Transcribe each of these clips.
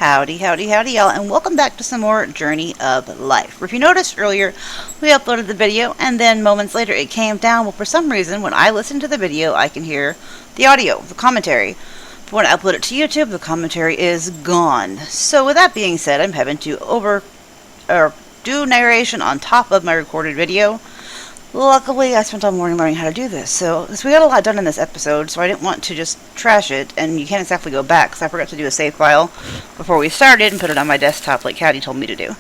Howdy, howdy, howdy, y'all, and welcome back to some more Journey of Life. If you noticed earlier, we uploaded the video, and then moments later it came down. Well, for some reason, when I listen to the video, I can hear the audio, the commentary. But when I upload it to YouTube, the commentary is gone. So with that being said, I'm having to do narration on top of my recorded video. Luckily, I spent all morning learning how to do this, so we got a lot done in this episode, so I didn't want to just trash it, and you can't exactly go back, because I forgot to do a save file before we started and put it on my desktop like Caddy told me to do.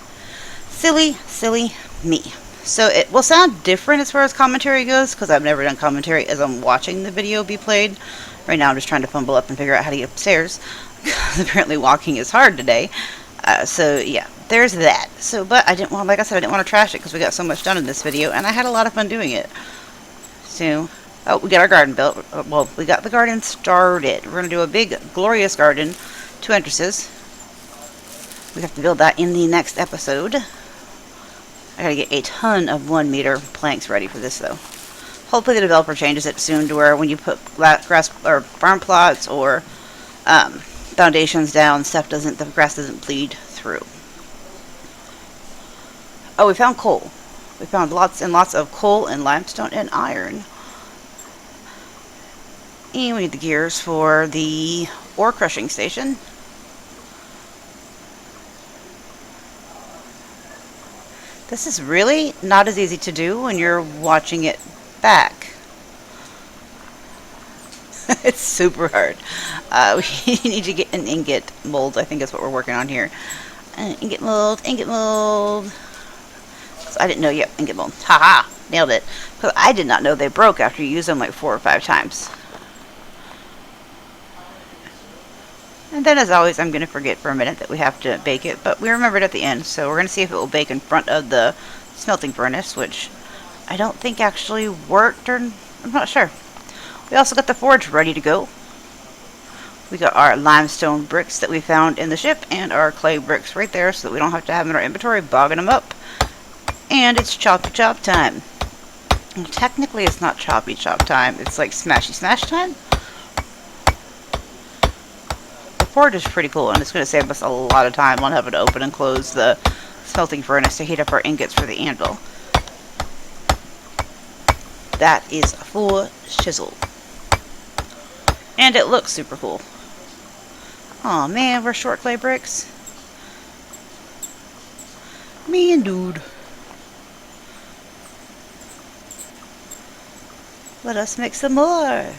Silly, silly me. So it will sound different as far as commentary goes, because I've never done commentary as I'm watching the video be played. Right now I'm just trying to fumble up and figure out how to get upstairs, because apparently walking is hard today. So yeah, there's that. So, but I didn't want, like I said, I didn't want to trash it because we got so much done in this video, and I had a lot of fun doing it. So, oh, we got our garden built. Well, we got the garden started. We're going to do a big, glorious garden, 2 entrances. We have to build that in the next episode. I gotta get a ton of 1-meter planks ready for this, though. Hopefully the developer changes it soon to where when you put grass or farm plots or foundations down, the grass doesn't bleed through. Oh, we found coal. We found lots and lots of coal and limestone and iron. And we need the gears for the ore crushing station. This is really not as easy to do when you're watching it back. It's super hard. We need to get an ingot mold. I think that's what we're working on here. Ingot mold, ingot mold. So I didn't know. Yep, ingot mold. Haha, nailed it. Because I did not know they broke after you use them like 4 or 5 times. And then, as always, I'm going to forget for a minute that we have to bake it, but we remembered at the end. So we're going to see if it will bake in front of the smelting furnace, which I don't think actually worked, or I'm not sure. We also got the forge ready to go. We got our limestone bricks that we found in the ship and our clay bricks right there so that we don't have to have them in our inventory bogging them up. And it's choppy chop time. Well, technically it's not choppy chop time. It's like smashy smash time. The forge is pretty cool, and it's going to save us a lot of time on having to open and close the smelting furnace to heat up our ingots for the anvil. That is for shizzle. And it looks super cool. Aw, man, we're short clay bricks. Man, dude. Let us make some more.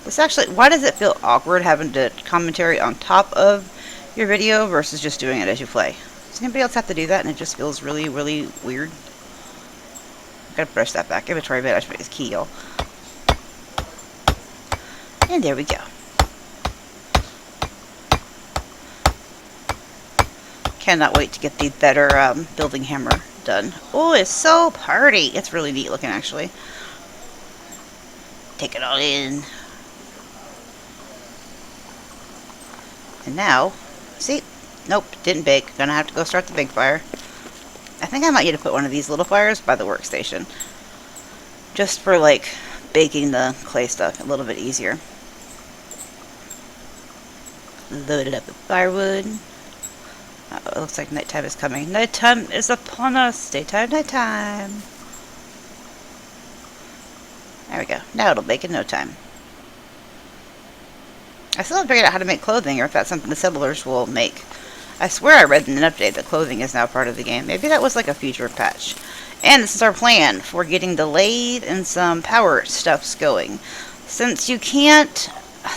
This actually, why does it feel awkward having to commentary on top of your video versus just doing it as you play? Does anybody else have to do that and it just feels really, really weird? Gotta brush that back. Inventory management is key, y'all. And there we go. Cannot wait to get the better building hammer done. Oh, it's so pretty. It's really neat looking, actually. Take it all in. And now, see? Nope, didn't bake. Gonna have to go start the big fire. I think I might need to put one of these little fires by the workstation. Just for, like, baking the clay stuff a little bit easier. Load it up with firewood. Uh-oh, it looks like nighttime is coming. Nighttime is upon us. Daytime, nighttime. There we go. Now it'll bake in no time. I still haven't figured out how to make clothing, or if that's something the settlers will make. I swear I read in an update that clothing is now part of the game. Maybe that was like a future patch. And this is our plan for getting the lathe and some power stuffs going. Since you can't...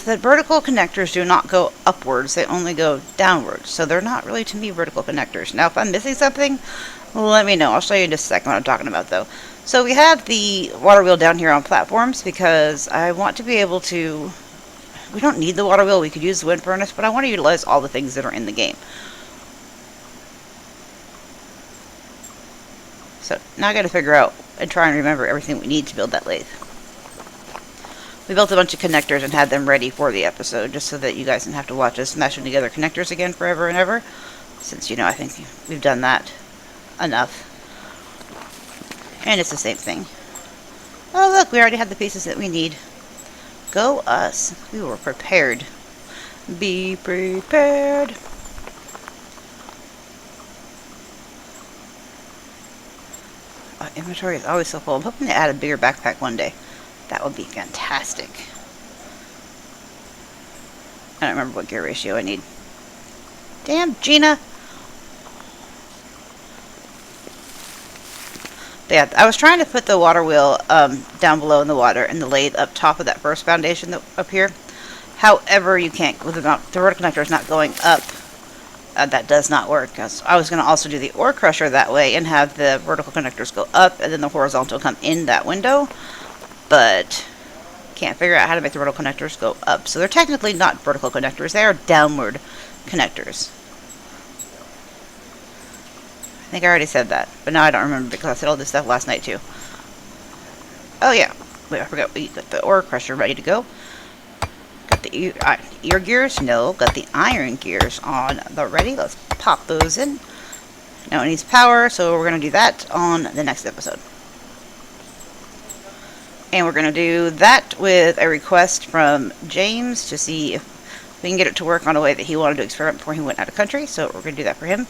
The vertical connectors do not go upwards, they only go downwards. So they're not really, to me, vertical connectors. Now, if I'm missing something, let me know. I'll show you in just a second what I'm talking about, though. So we have the water wheel down here on platforms because I want to be able to... We don't need the water wheel, we could use the wind furnace, but I want to utilize all the things that are in the game. So now I got to figure out and try and remember everything we need to build that lathe. We built a bunch of connectors and had them ready for the episode, just so that you guys didn't have to watch us smashing together connectors again forever and ever. Since, you know, I think we've done that enough. And it's the same thing. Oh, look, we already have the pieces that we need. Go us. We were prepared. Be prepared. Inventory is always so full. I'm hoping to add a bigger backpack one day. That would be fantastic. I don't remember what gear ratio I need. Damn, Gina! But yeah, I was trying to put the water wheel down below in the water and the lathe up top of that first foundation up here. However, you can't, with the vertical connector is not going up. That does not work. I was going to also do the ore crusher that way and have the vertical connectors go up and then the horizontal come in that window. But can't figure out how to make the vertical connectors go up. So they're technically not vertical connectors. They are downward connectors. I think I already said that, but now I don't remember because I said all this stuff last night too. Oh yeah, wait, I forgot. We got the ore crusher ready to go. Got the ear gears? No. Got the iron gears on the ready. Let's pop those in. Now it needs power, so we're going to do that on the next episode. And we're going to do that with a request from James to see if we can get it to work on a way that he wanted to experiment before he went out of country. So we're going to do that for him.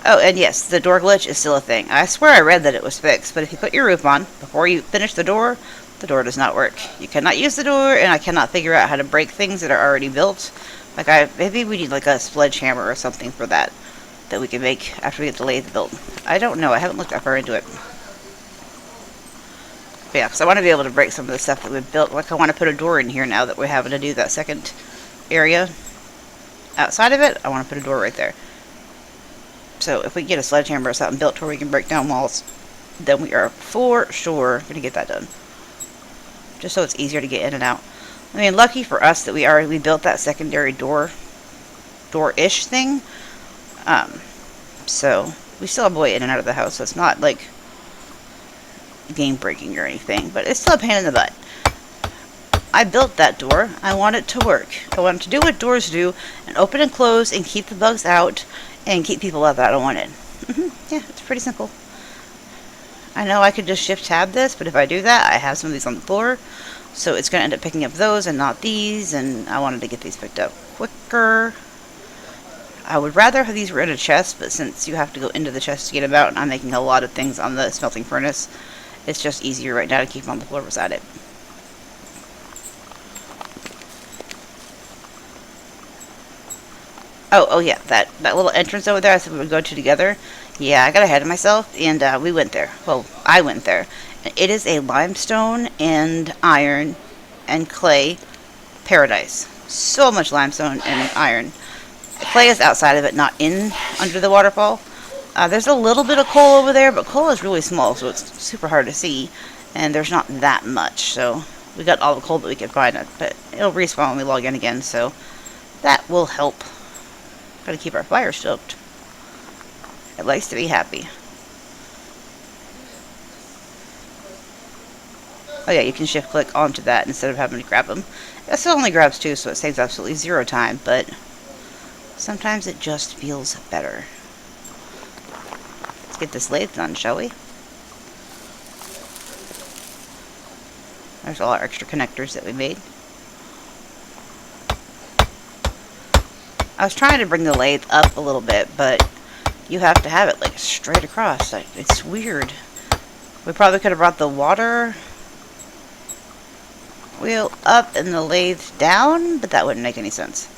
Oh, and yes, the door glitch is still a thing. I swear I read that it was fixed, but if you put your roof on before you finish the door does not work. You cannot use the door, and I cannot figure out how to break things that are already built. Like maybe we need like a sledgehammer or something for that we can make after we get the lathe built. I don't know. I haven't looked that far into it. But yeah, because I want to be able to break some of the stuff that we've built. Like I want to put a door in here now that we're having to do that second area. Outside of it, I want to put a door right there. So if we get a sledgehammer or something built to where we can break down walls, then we are for sure going to get that done. Just so it's easier to get in and out. I mean, lucky for us that we built that secondary door-ish thing. So we still have a way in and out of the house, so it's not like game breaking or anything, but it's still a pain in the butt. I built that door. I want it to work. I want it to do what doors do and open and close and keep the bugs out and keep people out that I don't want in. Yeah, it's pretty simple. I know I could just shift tab this, but if I do that, I have some of these on the floor, so it's going to end up picking up those and not these, and I wanted to get these picked up quicker. I would rather have these were in a chest, but since you have to go into the chest to get them out, and I'm making a lot of things on the smelting furnace, it's just easier right now to keep them on the floor beside it. Oh yeah, that little entrance over there I said we would go to together. Yeah, I got ahead of myself, and we went there. Well, I went there. It is a limestone and iron and clay paradise. So much limestone and iron. The clay is outside of it, not in under the waterfall. There's a little bit of coal over there, but coal is really small, so it's super hard to see, and there's not that much. So we got all the coal that we could find, but it'll respawn when we log in again, so that will help. Gotta keep our fire stoked. It likes to be happy. Oh yeah, you can shift click onto that instead of having to grab them. It still only grabs two, so it saves absolutely 0 time, but sometimes it just feels better. Let's get this lathe done, shall we? There's all our extra connectors that we made. I was trying to bring the lathe up a little bit, but you have to have it like straight across. It's weird. We probably could have brought the water wheel up and the lathe down, but that wouldn't make any sense.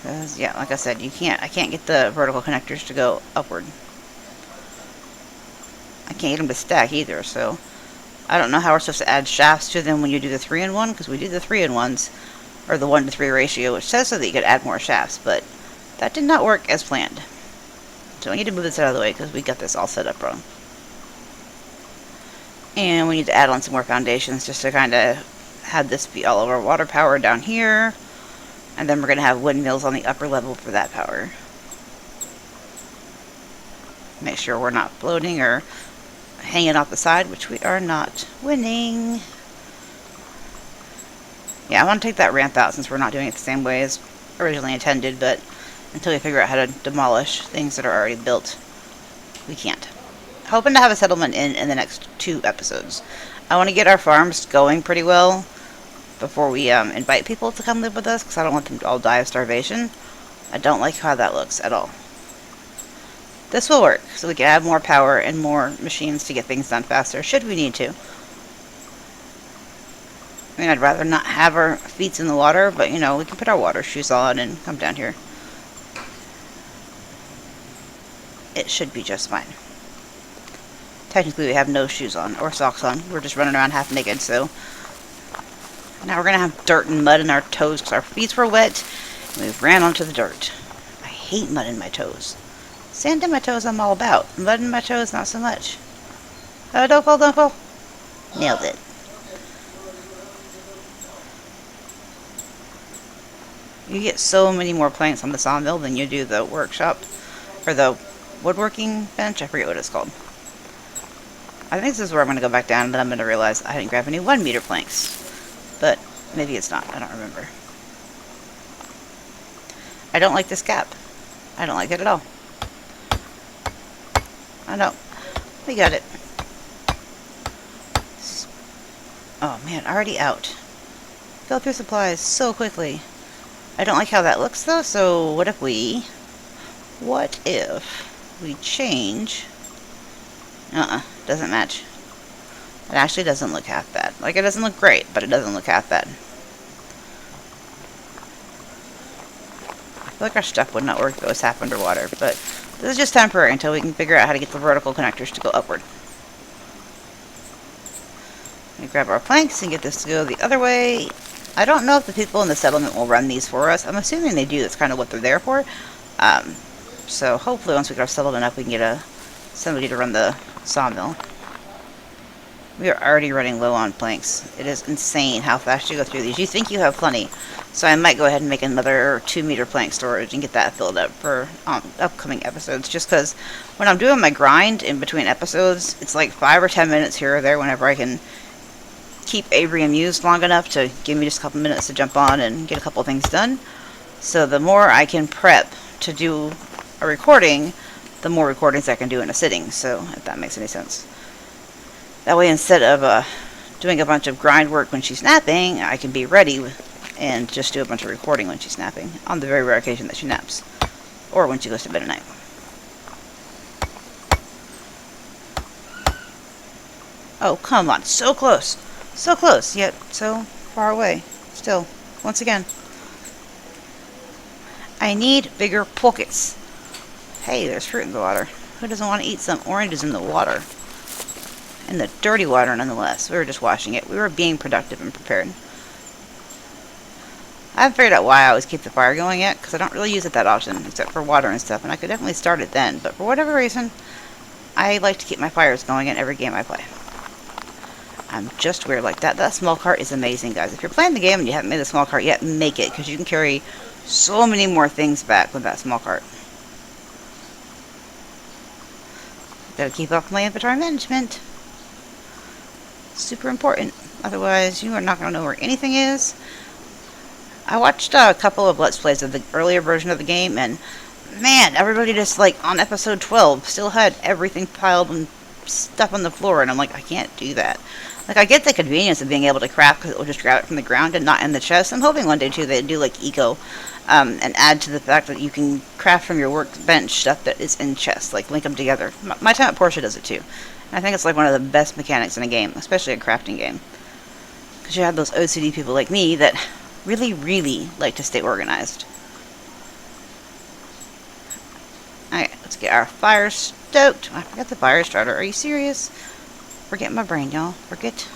Because, yeah, like I said, I can't get the vertical connectors to go upward. I can't get them to stack either, so I don't know how we're supposed to add shafts to them when you do the 3-in-1, because we do the 3-in-1s, or the 1-to-3 ratio, which says so that you could add more shafts, but that did not work as planned. So we need to move this out of the way, because we got this all set up wrong. And we need to add on some more foundations, just to kind of have this be all of our water power down here, and then we're going to have windmills on the upper level for that power. Make sure we're not floating or hanging off the side, which we are not. Winning. Yeah, I want to take that ramp out since we're not doing it the same way as originally intended, but until we figure out how to demolish things that are already built, we can't. hoping to have a settlement in the next 2 episodes. I want to get our farms going pretty well before we invite people to come live with us, because I don't want them to all die of starvation. I don't like how that looks at all. This will work, so we can add more power and more machines to get things done faster, should we need to. I mean, I'd rather not have our feet in the water, but, you know, we can put our water shoes on and come down here. It should be just fine. Technically, we have no shoes on or socks on. We're just running around half naked, so... Now we're going to have dirt and mud in our toes because our feet were wet, and we ran onto the dirt. I hate mud in my toes. Sand in my toes I'm all about. Mud in my toes, not so much. Oh, don't fall, don't fall. Nailed it. You get so many more planks on the sawmill than you do the workshop, or the woodworking bench. I forget what it's called. I think this is where I'm going to go back down, but I'm going to realize I didn't grab any 1 meter planks. But maybe it's not. I don't remember. I don't like this gap. I don't like it at all. I don't. We got it. Oh man, already out. Fill through supplies so quickly. I don't like how that looks though, so what if we change... doesn't match. It actually doesn't look half bad. Like, it doesn't look great, but it doesn't look half bad. I feel like our stuff would not work if it was half underwater, but this is just temporary until we can figure out how to get the vertical connectors to go upward. We grab our planks and get this to go the other way. I don't know if the people in the settlement will run these for us. I'm assuming they do. That's kind of what they're there for. So hopefully once we get our settlement up, we can get somebody to run the sawmill. We are already running low on planks. It is insane how fast you go through these. You think you have plenty. So I might go ahead and make another 2 meter plank storage and get that filled up for upcoming episodes. Just because when I'm doing my grind in between episodes, it's like 5 or 10 minutes here or there whenever I can keep Avery amused long enough to give me just a couple minutes to jump on and get a couple things done. So the more I can prep to do a recording, the more recordings I can do in a sitting. So if that makes any sense. That way, instead of doing a bunch of grind work when she's napping, I can be ready and just do a bunch of recording when she's napping, on the very rare occasion that she naps, or when she goes to bed at night. Oh, come on, so close, yet so far away, still, once again. I need bigger pockets. Hey, there's fruit in the water. Who doesn't want to eat some oranges in the water? In the dirty water, nonetheless. We were just washing it. We were being productive and prepared. I haven't figured out why I always keep the fire going yet, because I don't really use it that often, except for water and stuff, and I could definitely start it then, but for whatever reason, I like to keep my fires going in every game I play. I'm just weird like that. That small cart is amazing, guys. If you're playing the game and you haven't made the small cart yet, make it, because you can carry so many more things back with that small cart. Gotta keep up my inventory management. Super important. Otherwise, you are not going to know where anything is. I watched a couple of Let's Plays of the earlier version of the game, and man, everybody just, like, on episode 12, still had everything piled and stuff on the floor, and I'm like, I can't do that. Like, I get the convenience of being able to craft, because it will just grab it from the ground and not in the chest. I'm hoping one day, too, they do, like, eco, and add to the fact that you can craft from your workbench stuff that is in chests, like, link them together. My time at Porsche does it, too. I think it's like one of the best mechanics in a game, especially a crafting game. Because you have those OCD people like me that really, really like to stay organized. Alright, let's get our fire stoked. I forgot the fire starter. Are you serious? Forget my brain, y'all. Forget.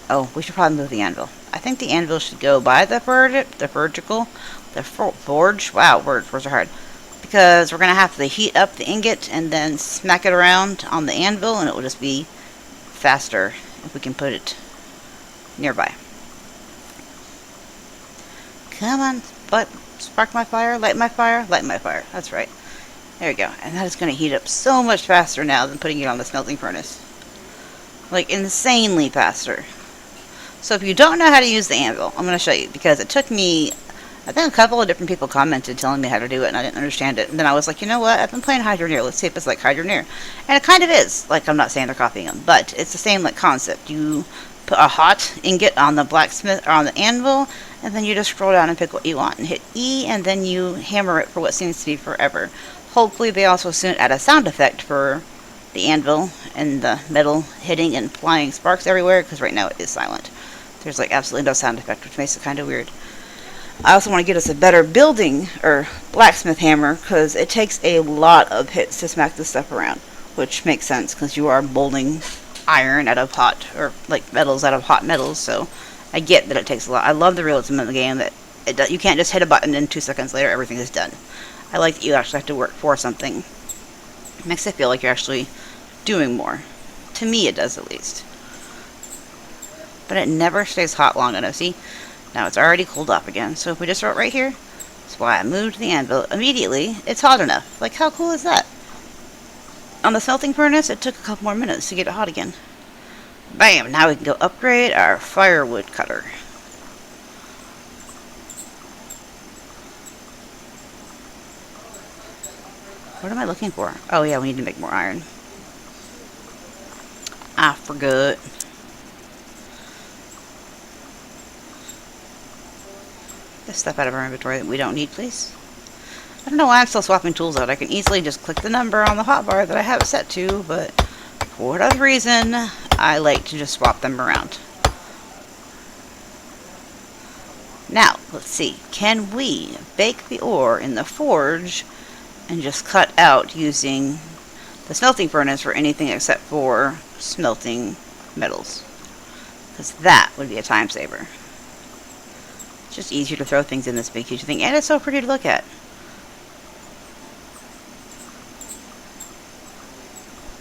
Oh, we should probably move the anvil. I think the anvil should go by the forge. Wow, words are hard. Because we're going to have to heat up the ingot and then smack it around on the anvil, and it will just be faster if we can put it nearby. Come on, spark my fire, light my fire, light my fire. That's right. There we go. And that is going to heat up so much faster now than putting it on the smelting furnace. Like, insanely faster. So if you don't know how to use the anvil, I'm going to show you, because it took me I think a couple of different people commented telling me how to do it, and I didn't understand it. And then I was like, you know what? I've been playing Hydroneer. Let's see if it's like Hydroneer. And it kind of is. Like, I'm not saying they're copying them, but it's the same like concept. You put a hot ingot on the blacksmith or on the anvil, and then you just scroll down and pick what you want and hit E, and then you hammer it for what seems to be forever. Hopefully, they also soon add a sound effect for the anvil and the metal hitting and flying sparks everywhere, because right now it is silent. There's like absolutely no sound effect, which makes it kind of weird. I also want to get us a better building or blacksmith hammer, because it takes a lot of hits to smack this stuff around, which makes sense because you are molding iron out of hot, or like metals out of hot metals, so I get that it takes a lot. I love the realism in the game that you can't just hit a button and 2 seconds later everything is done. I like that you actually have to work for something. It makes it feel like you're actually doing more. To me it does, at least. But it never stays hot long enough. See? Now it's already cooled off again. So if we just wrote right here, that's why I moved the anvil. Immediately, it's hot enough. Like, how cool is that? On the smelting furnace, it took a couple more minutes to get it hot again. Bam! Now we can go upgrade our firewood cutter. What am I looking for? Oh yeah, we need to make more iron. I forgot. This stuff out of our inventory that we don't need, please. I don't know why I'm still swapping tools out. I can easily just click the number on the hotbar that I have it set to, but for whatever reason, I like to just swap them around. Now, let's see. Can we bake the ore in the forge and just cut out using the smelting furnace for anything except for smelting metals? Because that would be a time saver. It's just easier to throw things in this big huge thing, and it's so pretty to look at.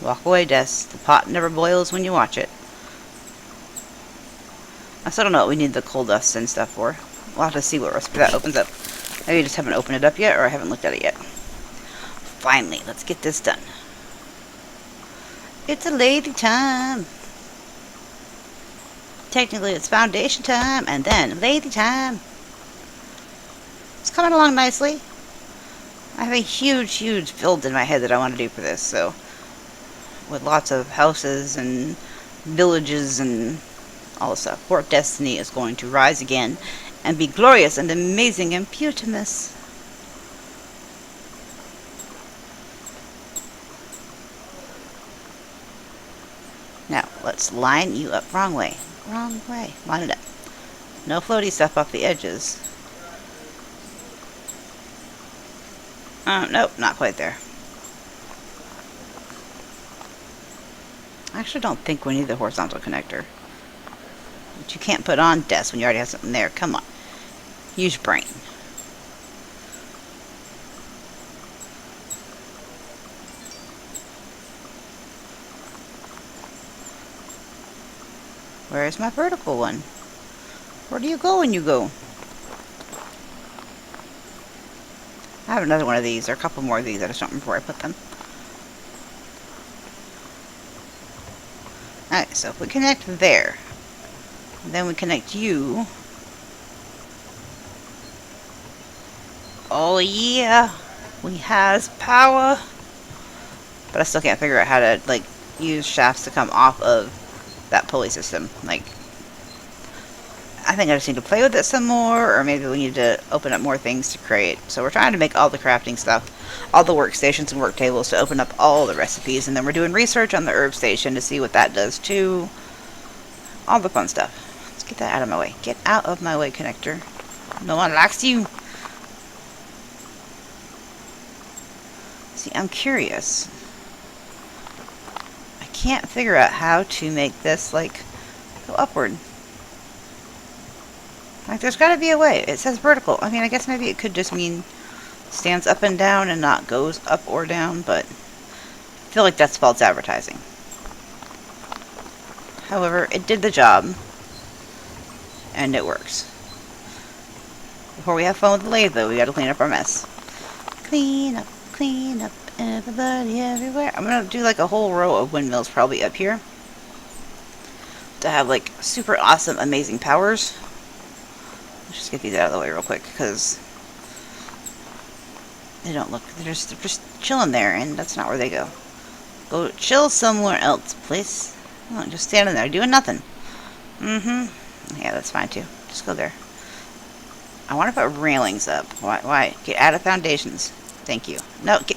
Walk away, Des. The pot never boils when you watch it. I still don't know what we need the coal dust and stuff for. We'll have to see what recipe that opens up. Maybe I just haven't opened it up yet, or I haven't looked at it yet. Finally, let's get this done. It's a lathe time. Technically, it's foundation time, and then lathe time. It's coming along nicely. I have a huge build in my head that I want to do for this, so with lots of houses and villages and all this stuff. Fort Destiny is going to rise again and be glorious and amazing and beautimous. Now, let's line you up. Wrong way. Wrong way. Line it up. No floaty stuff off the edges. Nope, not quite there. I actually don't think we need the horizontal connector. But you can't put on Des when you already have something there. Come on. Use your brain. Where's my vertical one? Where do you go when you go? I have another one of these, or a couple more of these. I just don't remember where I put them. Alright, so if we connect there, then we connect you. Oh yeah, we has power. But I still can't figure out how to, like, use shafts to come off of that pulley system. Like, I think I just need to play with it some more, or maybe we need to open up more things to create. So we're trying to make all the crafting stuff, all the workstations and work tables to open up all the recipes, and then we're doing research on the herb station to see what that does too. All the fun stuff. Let's get that out of my way. Get out of my way, connector. No one likes you. See, I'm curious. I can't figure out how to make this, like, go upward. Like, there's got to be a way. It says vertical. I mean, I guess maybe it could just mean stands up and down and not goes up or down, but I feel like that's false advertising. However, it did the job, and it works. Before we have fun with the lathe, though, we got to clean up our mess. Clean up, everybody, everywhere. I'm going to do, like, a whole row of windmills probably up here to have, like, super awesome, amazing powers. Let's just get these out of the way real quick, because They don't look. They're just chilling there, and that's not where they go. Go chill somewhere else, please. Oh, just standing there doing nothing. Mm-hmm. Yeah, that's fine too. Just go there. I want to put railings up. Why? Get out of foundations. Thank you. No, get.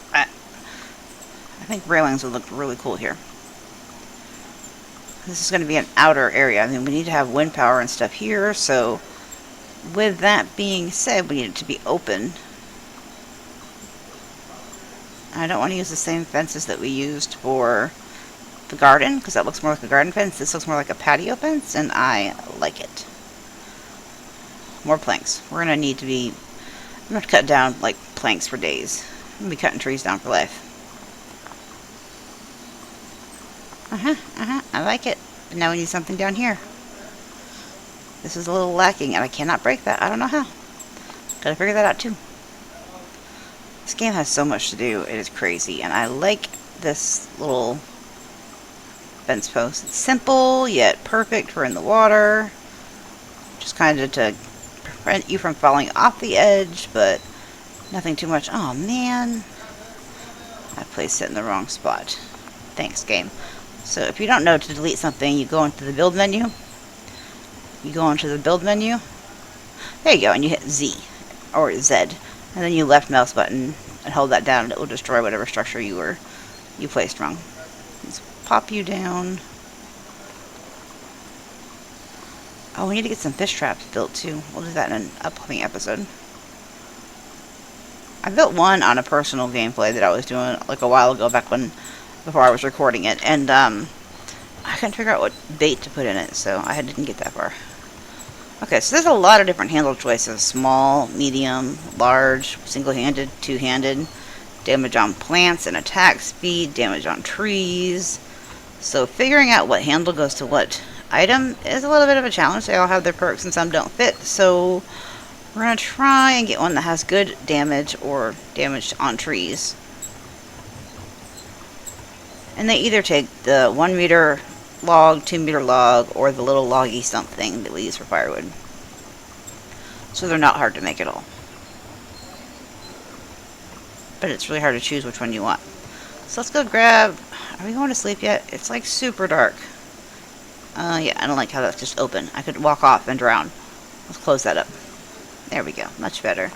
I think railings would look really cool here. This is going to be an outer area. I mean, we need to have wind power and stuff here, so with that being said, we need it to be open. I don't want to use the same fences that we used for the garden, because that looks more like a garden fence. This looks more like a patio fence, and I like it. More planks. We're going to need to be... I'm going to cut down, like, planks for days. I'm going to be cutting trees down for life. I like it. But now we need something down here. This is a little lacking, and I cannot break that. I don't know how. Gotta figure that out, too. This game has so much to do. It is crazy, and I like this little fence post. It's simple, yet perfect for in the water. Just kind of to prevent you from falling off the edge, but nothing too much. Oh, man. I placed it in the wrong spot. Thanks, game. So if you don't know to delete something, you go into the build menu. You go into the build menu. There you go, and you hit Z or Z, and then you left mouse button and hold that down, and it will destroy whatever structure you placed wrong. Let's pop you down. Oh, we need to get some fish traps built too. We'll do that in an upcoming episode. I built one on a personal gameplay that I was doing like a while ago, before I was recording it, and I couldn't figure out what bait to put in it, so I didn't get that far. Okay, so there's a lot of different handle choices. Small, medium, large, single-handed, two-handed, damage on plants and attack speed, damage on trees. So figuring out what handle goes to what item is a little bit of a challenge. They all have their perks and some don't fit, so we're going to try and get one that has good damage or damage on trees. And they either take the 1 meter log, 2 meter log, or the little loggy stump thing that we use for firewood. So they're not hard to make at all. But it's really hard to choose which one you want. So let's go grab... Are we going to sleep yet? It's like super dark. Yeah, I don't like how that's just open. I could walk off and drown. Let's close that up. There we go. Much better.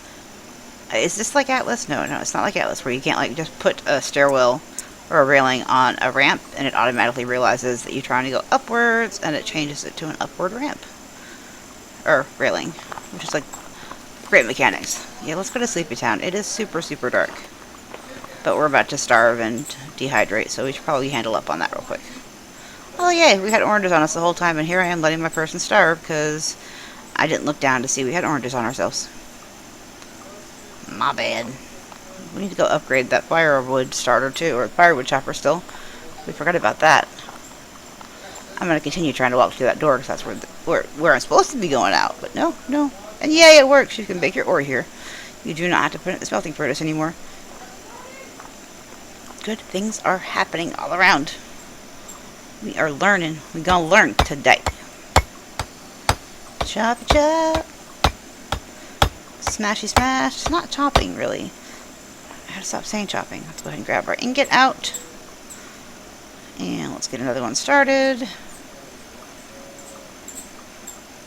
Is this like Atlas? No, it's not like Atlas, where you can't like just put a stairwell or a railing on a ramp and it automatically realizes that you're trying to go upwards and it changes it to an upward ramp. Or railing. Which is like great mechanics. Yeah, let's go to Sleepy Town. It is super, super dark. But we're about to starve and dehydrate, so we should probably handle up on that real quick. Oh yay, we had oranges on us the whole time, and here I am letting my person starve because I didn't look down to see we had oranges on ourselves. My bad. We need to go upgrade that firewood starter too, or firewood chopper still. We forgot about that. I'm going to continue trying to walk through that door because that's where I'm supposed to be going out. But no. And yay, it works. You can bake your ore here. You do not have to put it in the smelting furnace anymore. Good things are happening all around. We are learning. We're going to learn today. Chop, chop. Smashy smash. It's not chopping, really. I had to stop saying chopping. Let's go ahead and grab our ingot out. And let's get another one started.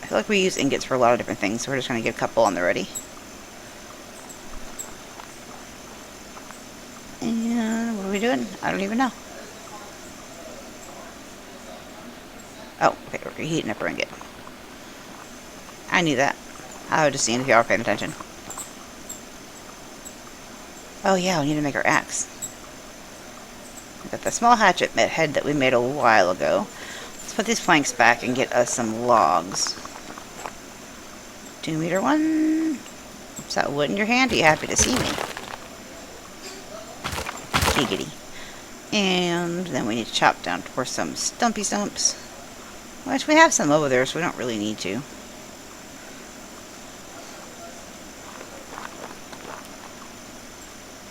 I feel like we use ingots for a lot of different things, so we're just going to get a couple on the ready. And what are we doing? I don't even know. Oh, okay, we're heating up our ingot. I knew that. I was just seeing if y'all were paying attention. Oh yeah, we need to make our axe. We got the small hatchet head that we made a while ago. Let's put these planks back and get us some logs. 2 meter one. Is that wood in your hand? Are you happy to see me? Giggity. And then we need to chop down for some stumpy stumps. Which we have some over there, so we don't really need to.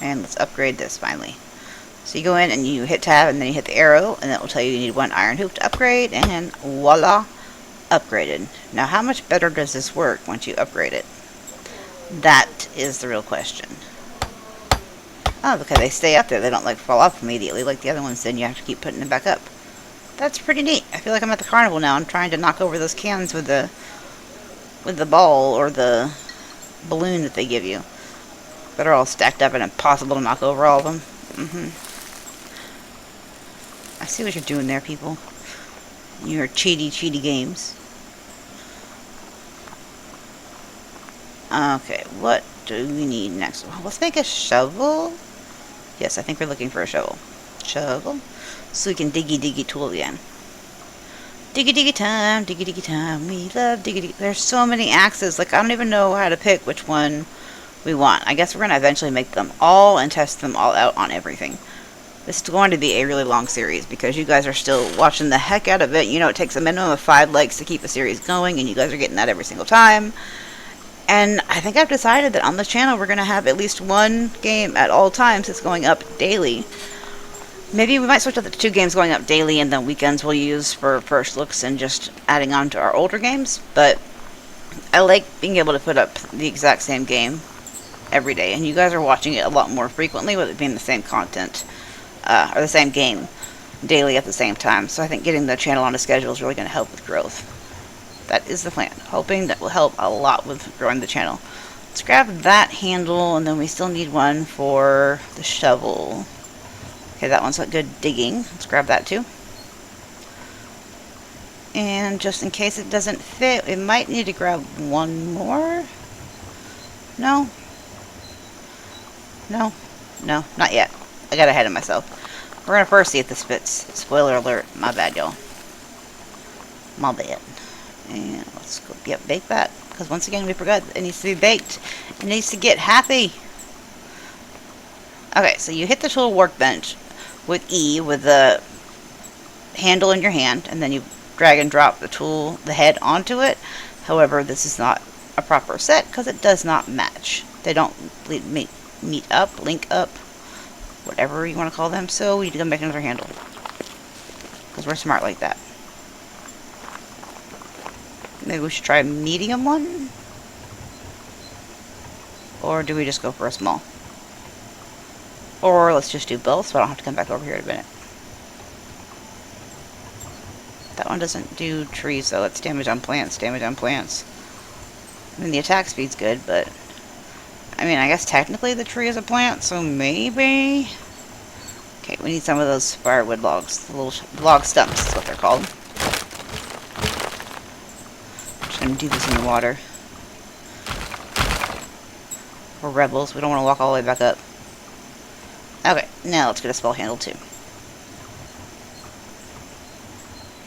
And let's upgrade this finally. So you go in and you hit tab and then you hit the arrow and it will tell you need 1 iron hoop to upgrade, and voila, upgraded. Now how much better does this work once you upgrade it? That is the real question. Oh, okay, they stay up there. They don't like fall off immediately like the other ones did. You have to keep putting them back up. That's pretty neat. I feel like I'm at the carnival now. I'm trying to knock over those cans with the ball or the balloon that they give you. That are all stacked up and impossible to knock over all of them. I see what you're doing there, people. Your cheaty games. Okay, what do we need next? Well, let's make a shovel. Yes, I think we're looking for a shovel. Shovel. So we can diggy tool again. Diggy time, we love diggy. There's so many axes, like I don't even know how to pick which one we want. I guess we're going to eventually make them all and test them all out on everything. This is going to be a really long series because you guys are still watching the heck out of it. You know it takes a minimum of 5 likes to keep a series going, and you guys are getting that every single time. And I think I've decided that on this channel we're going to have at least one game at all times that's going up daily. Maybe we might switch up the 2 games going up daily, and then weekends we'll use for first looks and just adding on to our older games. But I like being able to put up the exact same game every day, and you guys are watching it a lot more frequently with it being the same content, or the same game daily at the same time. So I think getting the channel on a schedule is really going to help with growth. That is the plan. Hoping that will help a lot with growing the channel. Let's grab that handle, and then we still need one for the shovel. Okay, that one's good digging. Let's grab that too. And just in case it doesn't fit, we might need to grab one more. No, not yet. I got ahead of myself. We're going to first see if this fits. Spoiler alert. My bad, y'all. My bad. And let's go, bake that. Because once again, we forgot it needs to be baked. It needs to get happy. Okay, so you hit the tool workbench with E with the handle in your hand. And then you drag and drop the head onto it. However, this is not a proper set because it does not match. They don't link up, whatever you want to call them. So we need to go make another handle because we're smart like that. Maybe we should try a medium one, or do we just go for a small? Or let's just do both so I don't have to come back over here in a minute. That one doesn't do trees though. It's damage on plants. I mean, the attack speed's good, but I mean, I guess technically the tree is a plant, so maybe. Okay, we need some of those firewood logs. The little log stumps is what they're called. I'm just going to do this in the water. We're rebels. We don't want to walk all the way back up. Okay, now let's get a spell handle too.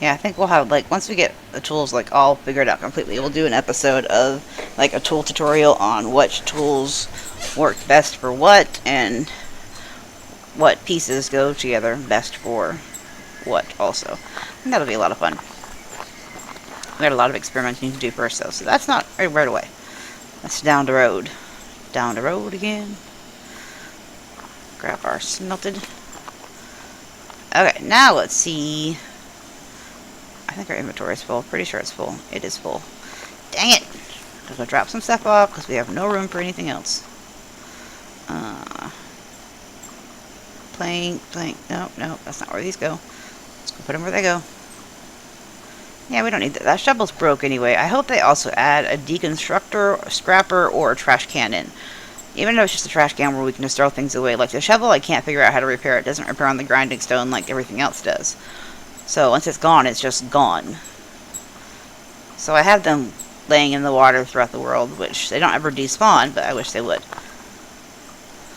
Yeah, I think we'll have, like, once we get the tools, like, all figured out completely, we'll do an episode of, like, a tool tutorial on which tools work best for what, and what pieces go together best for what, also. And that'll be a lot of fun. We got a lot of experimenting to do first, though, so that's not right away. That's down the road. Down the road again. Grab our smelted. Okay, now let's see. I think our inventory is full. Pretty sure it's full. It is full. Dang it! I'm gonna drop some stuff off because we have no room for anything else. Plank. No, that's not where these go. Let's go put them where they go. Yeah, we don't need that. That shovel's broke anyway. I hope they also add a deconstructor, a scrapper, or a trash can in. Even though it's just a trash can where we can just throw things away. Like the shovel, I can't figure out how to repair it. It doesn't repair on the grinding stone like everything else does. So once it's gone, it's just gone. So I have them laying in the water throughout the world, which they don't ever despawn, but I wish they would.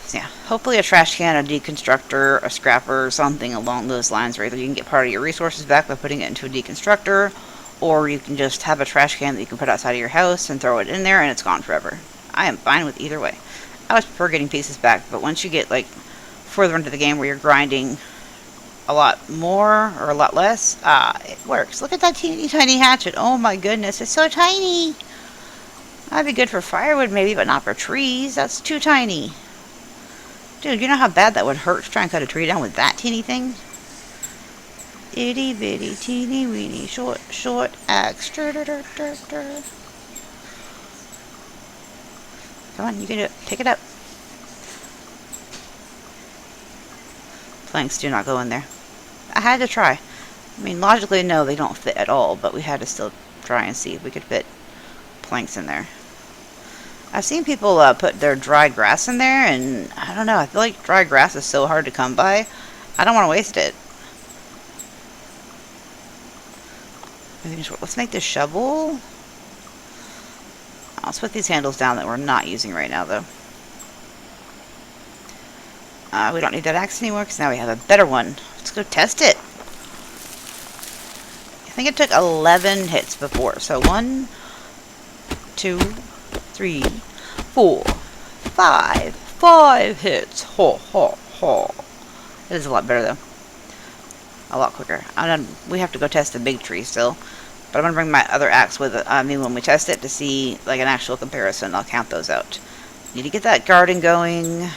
So yeah, hopefully a trash can, a deconstructor, a scrapper, or something along those lines, where either you can get part of your resources back by putting it into a deconstructor, or you can just have a trash can that you can put outside of your house and throw it in there and it's gone forever. I am fine with either way. I always prefer getting pieces back, but once you get like further into the game where you're grinding a lot more or a lot less, it works. Look at that teeny tiny hatchet. Oh my goodness, it's so tiny. That'd be good for firewood maybe, but not for trees. That's too tiny. Dude, you know how bad that would hurt to try and cut a tree down with that teeny thing? Itty bitty teeny weeny short axe. Come on, you can do it. Pick it up. Planks do not go in there. I had to try. I mean, logically, no, they don't fit at all, but we had to still try and see if we could fit planks in there. I've seen people put their dry grass in there, and I don't know, I feel like dry grass is so hard to come by. I don't want to waste it. Let's make this shovel. Let's put these handles down that we're not using right now, though. We don't need that axe anymore because now we have a better one. Let's go test it. I think it took 11 hits before. So 1, 2, 3, 4, 5. 5 hits. Ho, ho, ho. It is a lot better, though. A lot quicker. We have to go test the big tree still. But I'm going to bring my other axe with me when we test it to see like an actual comparison. I'll count those out. Need to get that garden going.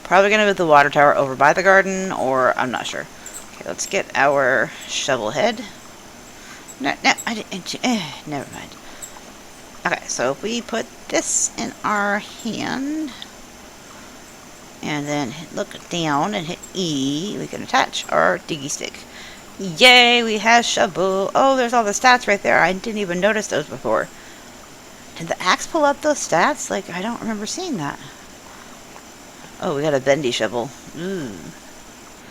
Probably going to move the water tower over by the garden, or I'm not sure. Okay, let's get our shovel head. No, I didn't. Never mind. Okay, so if we put this in our hand, and then look down and hit E, we can attach our diggy stick. Yay, we have shovel. Oh, there's all the stats right there. I didn't even notice those before. Did the axe pull up those stats? Like, I don't remember seeing that. Oh, we got a bendy shovel. Ooh.